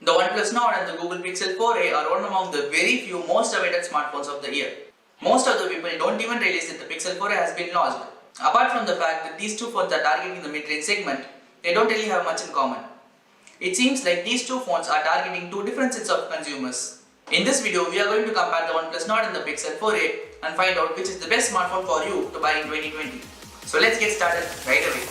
The OnePlus Nord and the Google Pixel 4a are one among the very few most awaited smartphones of the year. Most of the people don't even realize that the Pixel 4a has been launched. Apart from the fact that these two phones are targeting the mid-range segment, they don't really have much in common. It seems like these two phones are targeting two different sets of consumers. In this video, we are going to compare the OnePlus Nord and the Pixel 4a and find out which is the best smartphone for you to buy in 2020. So let's get started right away.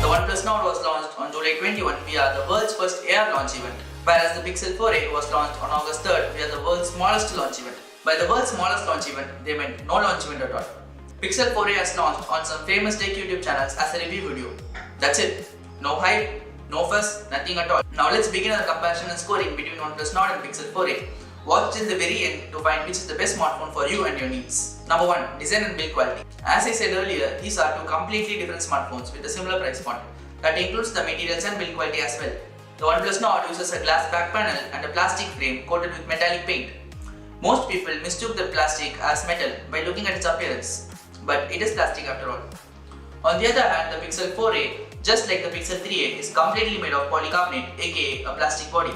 The OnePlus Nord was launched on July 21 via the world's first AR launch event, whereas the Pixel 4a was launched on August 3rd via the world's smallest launch event. By the world's smallest launch event, they meant no launch event at all. Pixel 4a has launched on some famous tech YouTube channels as a review video. That's it. No hype, no fuss, nothing at all. Now let's begin our comparison and scoring between OnePlus Nord and Pixel 4a. Watch till the very end to find which is the best smartphone for you and your needs. Number 1. Design and build quality. As I said earlier, these are two completely different smartphones with a similar price point. That includes the materials and build quality as well. The OnePlus Nord uses a glass back panel and a plastic frame coated with metallic paint. Most people mistook the plastic as metal by looking at its appearance, but it is plastic after all. On the other hand, the Pixel 4a, just like the Pixel 3a, is completely made of polycarbonate, aka a plastic body.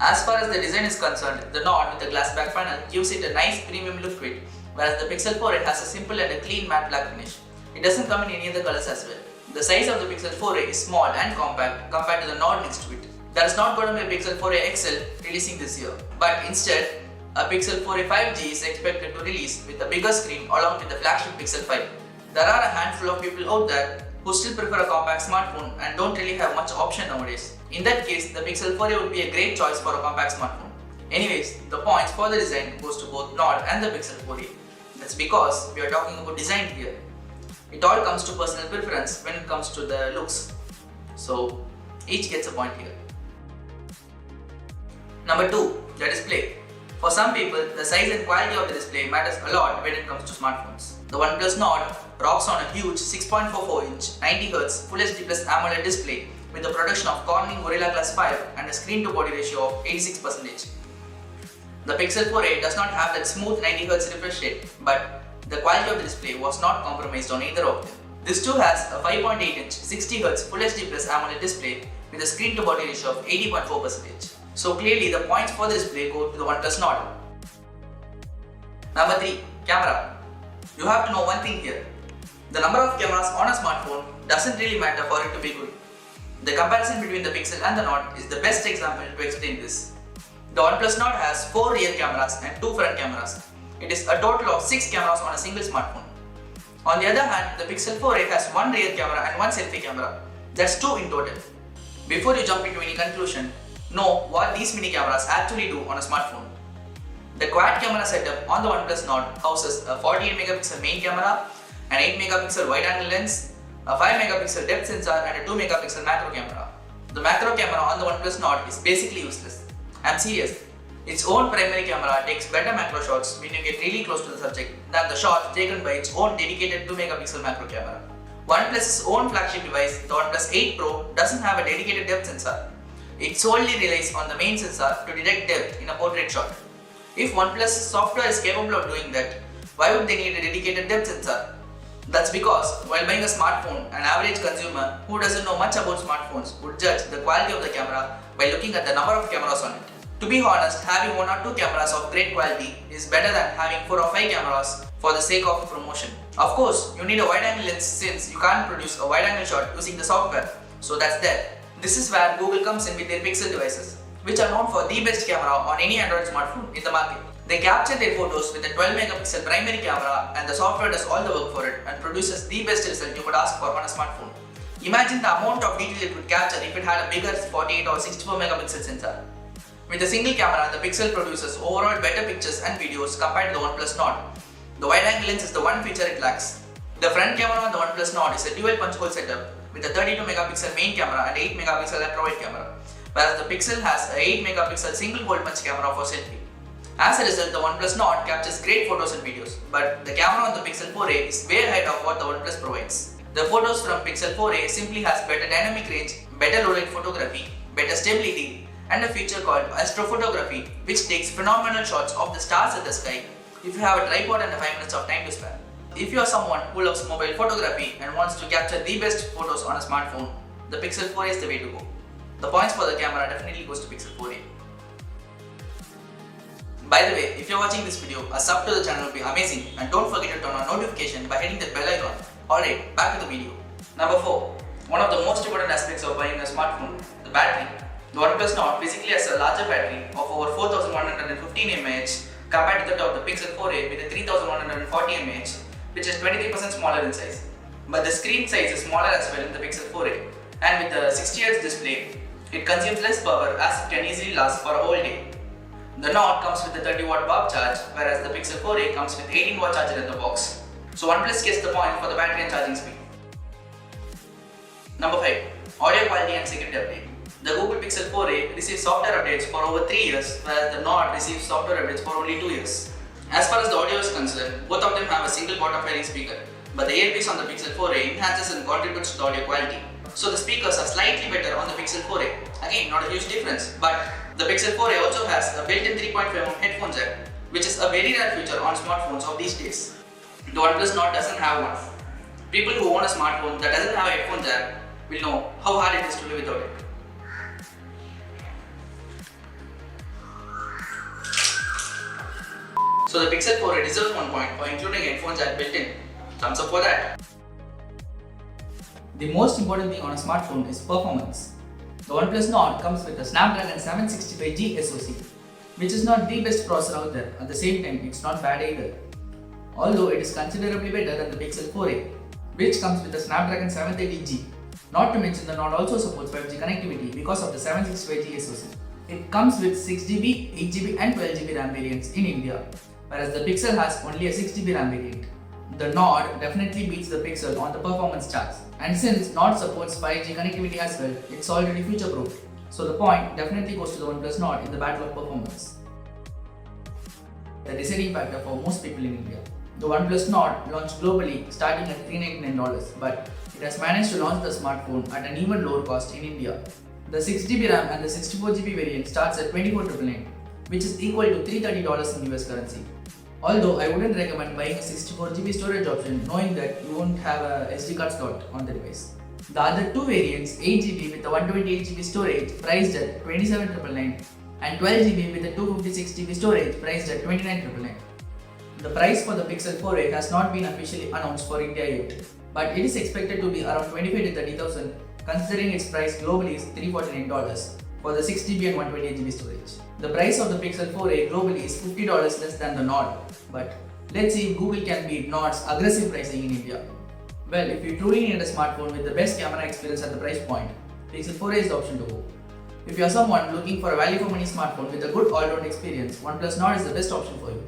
As far as the design is concerned, the Nord with the glass back panel gives it a nice premium look to it, whereas the Pixel 4a has a simple and a clean matte black finish. It doesn't come in any other colors as well. The size of the Pixel 4a is small and compact compared to the Nord next to it. There is not going to be a Pixel 4a XL releasing this year, but instead, a Pixel 4a 5G is expected to release with a bigger screen along with the flagship Pixel 5. There are a handful of people out there who still prefer a compact smartphone and don't really have much option nowadays. In that case, the Pixel 4a would be a great choice for a compact smartphone. Anyways, the points for the design goes to both Nord and the Pixel 4a. That's because we are talking about design here. It all comes to personal preference when it comes to the looks. So, each gets a point here. Number 2. The display. For some people, the size and quality of the display matters a lot when it comes to smartphones. The OnePlus Nord rocks on a huge 6.44-inch 90Hz Full HD Plus AMOLED display with a production of Corning Gorilla Glass 5 and a screen-to-body ratio of 86%. The Pixel 4a does not have that smooth 90Hz refresh rate, but the quality of the display was not compromised on either of them. This too has a 5.8-inch 60Hz Full HD Plus AMOLED display with a screen-to-body ratio of 80.4%. So clearly the points for the display go to the OnePlus Nord. Number 3. Camera. You have to know one thing here. The number of cameras on a smartphone doesn't really matter for it to be good. The comparison between the Pixel and the Nord is the best example to explain this. The OnePlus Nord has 4 rear cameras and 2 front cameras. It is a total of 6 cameras on a single smartphone. On the other hand, the Pixel 4a has 1 rear camera and 1 selfie camera. That's 2 in total. Before you jump into any conclusion, know what these mini cameras actually do on a smartphone. The quad camera setup on the OnePlus Nord houses a 48 megapixel main camera, an 8 megapixel wide angle lens, a 5 megapixel depth sensor and a 2 megapixel macro camera. The macro camera on the OnePlus Nord is basically useless. I'm serious. Its own primary camera takes better macro shots when you get really close to the subject than the shots taken by its own dedicated 2 megapixel macro camera. OnePlus' own flagship device, the OnePlus 8 Pro, doesn't have a dedicated depth sensor. It solely relies on the main sensor to detect depth in a portrait shot. If OnePlus software is capable of doing that, why would they need a dedicated depth sensor? That's because while buying a smartphone, an average consumer who doesn't know much about smartphones would judge the quality of the camera by looking at the number of cameras on it. To be honest, having 1 or 2 cameras of great quality is better than having 4 or 5 cameras for the sake of promotion. Of course, you need a wide angle lens since you can't produce a wide angle shot using the software, so that's there. This is where Google comes in with their Pixel devices, which are known for the best camera on any Android smartphone in the market. They capture their photos with a 12 megapixel primary camera and the software does all the work for it and produces the best result you could ask for on a smartphone. Imagine the amount of detail it would capture if it had a bigger 48 or 64 megapixel sensor. With a single camera, the Pixel produces overall better pictures and videos compared to the OnePlus Nord. The wide angle lens is the one feature it lacks. The front camera on the OnePlus Nord is a dual punch hole setup with a 32 megapixel main camera and 8 megapixel ultra-wide camera, whereas the Pixel has a 8 megapixel single hole punch camera for selfie. As a result, the OnePlus Nord captures great photos and videos, but the camera on the Pixel 4a is way ahead of what the OnePlus provides. The photos from Pixel 4a simply has better dynamic range, better low light photography, better stability, and a feature called astrophotography, which takes phenomenal shots of the stars in the sky if you have a tripod and 5 minutes of time to spare. If you are someone who loves mobile photography and wants to capture the best photos on a smartphone, the Pixel 4a is the way to go. The points for the camera definitely goes to Pixel 4a. By the way, if you are watching this video, a sub to the channel would be amazing, and don't forget to turn on notification by hitting the bell icon. Alright, back to the video. Number 4. One of the most important aspects of buying a smartphone, the battery. The OnePlus Nord physically has a larger battery of over 4115 mAh compared to that of the Pixel 4a with a 3140 mAh, which is 23% smaller in size. But the screen size is smaller as well in the Pixel 4a, and with the 60Hz display, it consumes less power as it can easily last for a whole day. The Nord comes with a 30-watt bulb charge, whereas the Pixel 4a comes with 18-watt charger in the box. So OnePlus gets the point for the battery and charging speed. Number 5. Audio quality and security update. The Google Pixel 4a receives software updates for over 3 years, whereas the Nord receives software updates for only 2 years. As far as the audio is concerned, both of them have a single bottom-fairing speaker, but the earpiece on the Pixel 4a enhances and contributes to the audio quality. So the speakers are slightly better on the Pixel 4a. Again, not a huge difference, but the Pixel 4a also has a built-in 3.5mm headphone jack, which is a very rare feature on smartphones of these days. The OnePlus Nord doesn't have one. People who own a smartphone that doesn't have a headphone jack will know how hard it is to live without it. So the Pixel 4a deserves 1 point for including headphone jack built in. Thumbs up for that. The most important thing on a smartphone is performance. The OnePlus Nord comes with a Snapdragon 765G SoC, which is not the best processor out there. At the same time, it's not bad either. Although it is considerably better than the Pixel 4a, which comes with a Snapdragon 730G. Not to mention the Nord also supports 5G connectivity because of the 765G SoC. It comes with 6GB, 8GB and 12GB RAM variants in India, whereas the Pixel has only a 6GB RAM variant. The Nord definitely beats the Pixel on the performance charts, and since Nord supports 5G connectivity as well, it's already future-proof. So the point definitely goes to the OnePlus Nord in the battle of performance. The deciding factor for most people in India. The OnePlus Nord launched globally starting at $399, but it has managed to launch the smartphone at an even lower cost in India. The 6GB RAM and the 64GB variant starts at $24,999, which is equal to $330 in US currency. Although I wouldn't recommend buying a 64GB storage option knowing that you won't have a SD card slot on the device. The other two variants, 8GB with a 128GB storage priced at $27,999 and 12GB with a 256GB storage priced at $29,999. The price for the Pixel 4a has not been officially announced for India yet, but it is expected to be around 25 to 30,000 considering its price globally is $349 for the 6GB and 128GB storage. The price of the Pixel 4a globally is $50 less than the Nord, but let's see if Google can beat Nord's aggressive pricing in India. Well, if you truly need a smartphone with the best camera experience at the price point, Pixel 4a is the option to go. If you are someone looking for a value for money smartphone with a good all-round experience, OnePlus Nord is the best option for you.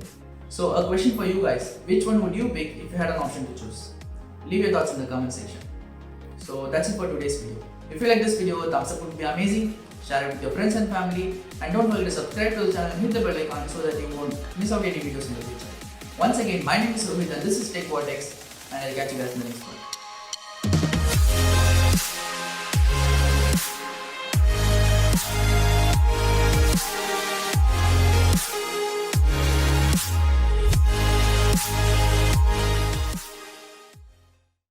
So a question for you guys, which one would you pick if you had an option to choose? Leave your thoughts in the comment section. So that's it for today's video. If you like this video, thumbs up would be amazing. Share it with your friends and family, and don't forget to subscribe to the channel and hit the bell icon so that you won't miss out any videos in the future. Once again, my name is Rohit and this is Vortex, and I'll catch you guys in the next one.